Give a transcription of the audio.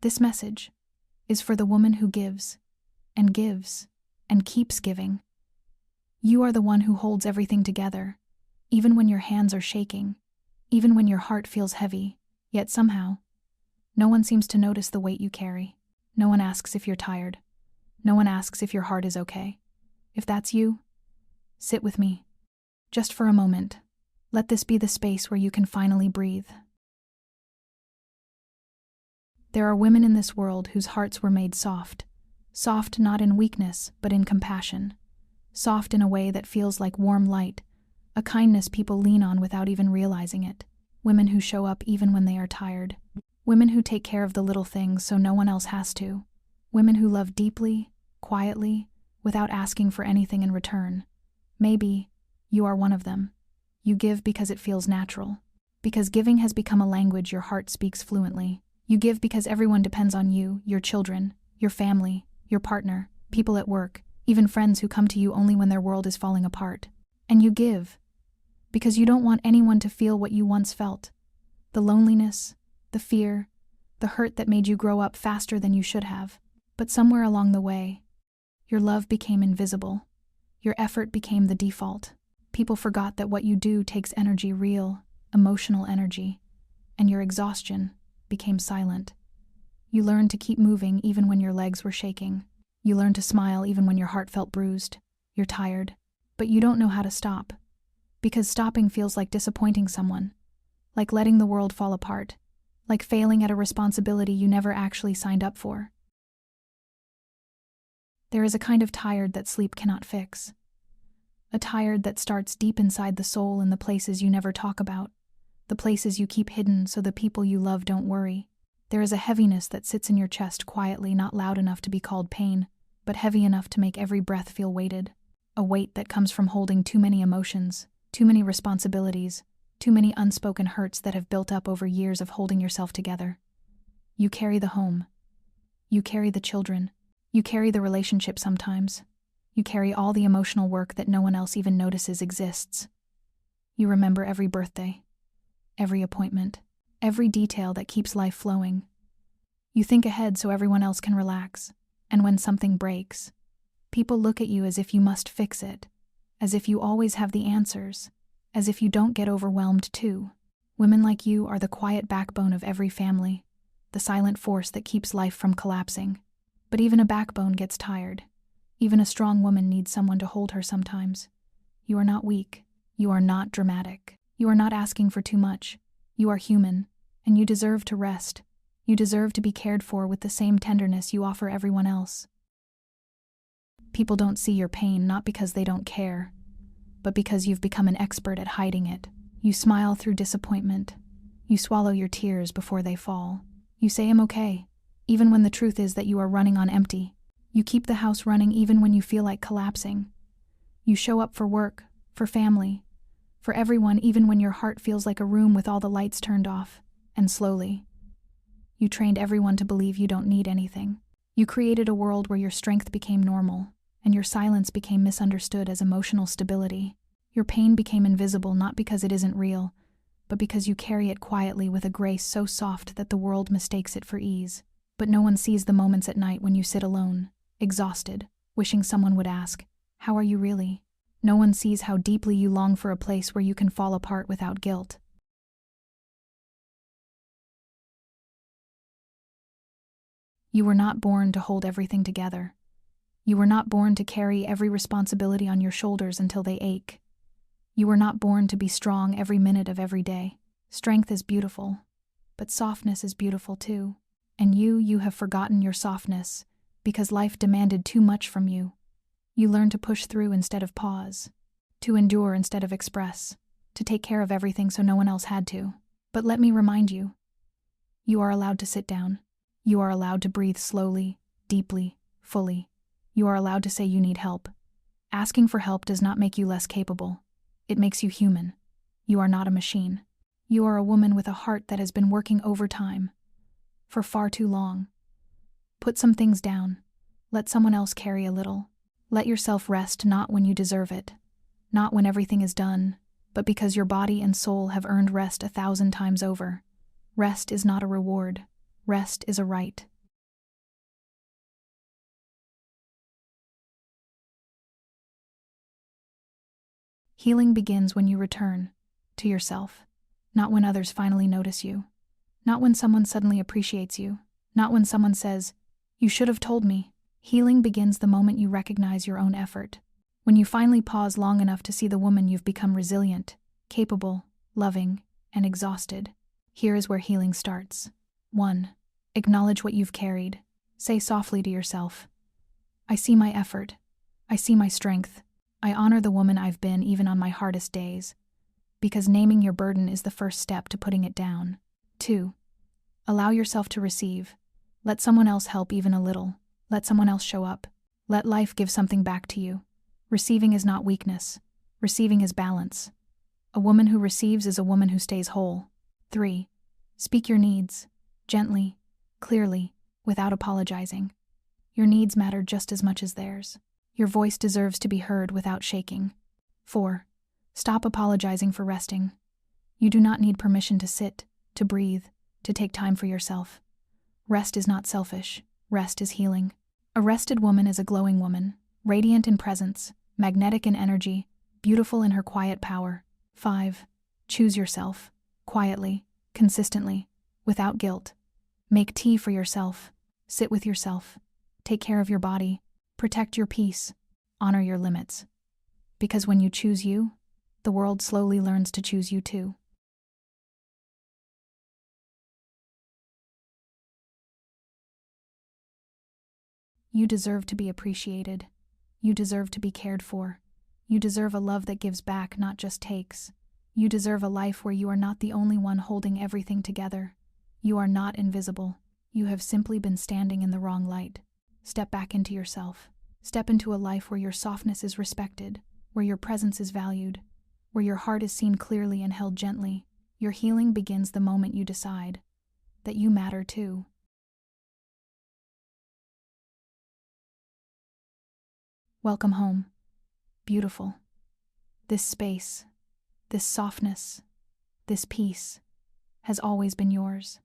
This message is for the woman who gives and keeps giving. You are the one who holds everything together, even when your hands are shaking, even when your heart feels heavy, yet somehow, no one seems to notice the weight you carry. No one asks if you're tired. No one asks if your heart is okay. If that's you, sit with me. Just for a moment. Let this be the space where you can finally breathe. There are women in this world whose hearts were made soft. Soft not in weakness, but in compassion. Soft in a way that feels like warm light, a kindness people lean on without even realizing it. Women who show up even when they are tired. Women who take care of the little things so no one else has to. Women who love deeply, quietly, without asking for anything in return. Maybe you are one of them. You give because it feels natural. Because giving has become a language your heart speaks fluently. You give because everyone depends on you, your children, your family, your partner, people at work, even friends who come to you only when their world is falling apart. And you give because you don't want anyone to feel what you once felt. The loneliness, the fear, the hurt that made you grow up faster than you should have. But somewhere along the way, your love became invisible. Your effort became the default. People forgot that what you do takes energy, real, emotional energy, and your exhaustion became silent. You learned to keep moving even when your legs were shaking. You learned to smile even when your heart felt bruised. You're tired, but you don't know how to stop. Because stopping feels like disappointing someone, like letting the world fall apart, like failing at a responsibility you never actually signed up for. There is a kind of tired that sleep cannot fix. A tired that starts deep inside the soul in the places you never talk about, the places you keep hidden so the people you love don't worry. There is a heaviness that sits in your chest quietly, not loud enough to be called pain, but heavy enough to make every breath feel weighted. A weight that comes from holding too many emotions, too many responsibilities, too many unspoken hurts that have built up over years of holding yourself together. You carry the home. You carry the children. You carry the relationship sometimes. You carry all the emotional work that no one else even notices exists. You remember every birthday, every appointment, every detail that keeps life flowing. You think ahead so everyone else can relax, and when something breaks, people look at you as if you must fix it, as if you always have the answers, as if you don't get overwhelmed too. Women like you are the quiet backbone of every family, the silent force that keeps life from collapsing. But even a backbone gets tired. Even a strong woman needs someone to hold her sometimes. You are not weak. You are not dramatic. You are not asking for too much. You are human, and you deserve to rest. You deserve to be cared for with the same tenderness you offer everyone else. People don't see your pain not because they don't care, but because you've become an expert at hiding it. You smile through disappointment. You swallow your tears before they fall. You say, "I'm okay," even when the truth is that you are running on empty. You keep the house running even when you feel like collapsing. You show up for work, for family, for everyone even when your heart feels like a room with all the lights turned off. And slowly, you trained everyone to believe you don't need anything. You created a world where your strength became normal, and your silence became misunderstood as emotional stability. Your pain became invisible not because it isn't real, but because you carry it quietly with a grace so soft that the world mistakes it for ease. But no one sees the moments at night when you sit alone, exhausted, wishing someone would ask, "How are you really?" No one sees how deeply you long for a place where you can fall apart without guilt. You were not born to hold everything together. You were not born to carry every responsibility on your shoulders until they ache. You were not born to be strong every minute of every day. Strength is beautiful, but softness is beautiful too. And you have forgotten your softness because life demanded too much from you. You learned to push through instead of pause, to endure instead of express, to take care of everything so no one else had to. But let me remind you, you are allowed to sit down. You are allowed to breathe slowly, deeply, fully. You are allowed to say you need help. Asking for help does not make you less capable. It makes you human. You are not a machine. You are a woman with a heart that has been working overtime for far too long. Put some things down. Let someone else carry a little. Let yourself rest not when you deserve it, not when everything is done, but because your body and soul have earned rest 1,000 times over. Rest is not a reward. Rest is a right. Healing begins when you return to yourself, not when others finally notice you, not when someone suddenly appreciates you, not when someone says, "You should have told me." Healing begins the moment you recognize your own effort, when you finally pause long enough to see the woman you've become: resilient, capable, loving, and exhausted. Here is where healing starts. 1. Acknowledge what you've carried. Say softly to yourself, "I see my effort. I see my strength. I honor the woman I've been even on my hardest days." Because naming your burden is the first step to putting it down. 2. Allow yourself to receive. Let someone else help even a little. Let someone else show up. Let life give something back to you. Receiving is not weakness. Receiving is balance. A woman who receives is a woman who stays whole. 3. Speak your needs, gently, clearly, without apologizing. Your needs matter just as much as theirs. Your voice deserves to be heard without shaking. 4. Stop apologizing for resting. You do not need permission to sit, to breathe, to take time for yourself. Rest is not selfish. Rest is healing. A rested woman is a glowing woman, radiant in presence, magnetic in energy, beautiful in her quiet power. 5. Choose yourself, quietly, consistently, without guilt. Make tea for yourself. Sit with yourself. Take care of your body. Protect your peace. Honor your limits. Because when you choose you, the world slowly learns to choose you too. You deserve to be appreciated. You deserve to be cared for. You deserve a love that gives back, not just takes. You deserve a life where you are not the only one holding everything together. You are not invisible. You have simply been standing in the wrong light. Step back into yourself. Step into a life where your softness is respected, where your presence is valued, where your heart is seen clearly and held gently. Your healing begins the moment you decide that you matter too. Welcome home, beautiful. This space, this softness, this peace has always been yours.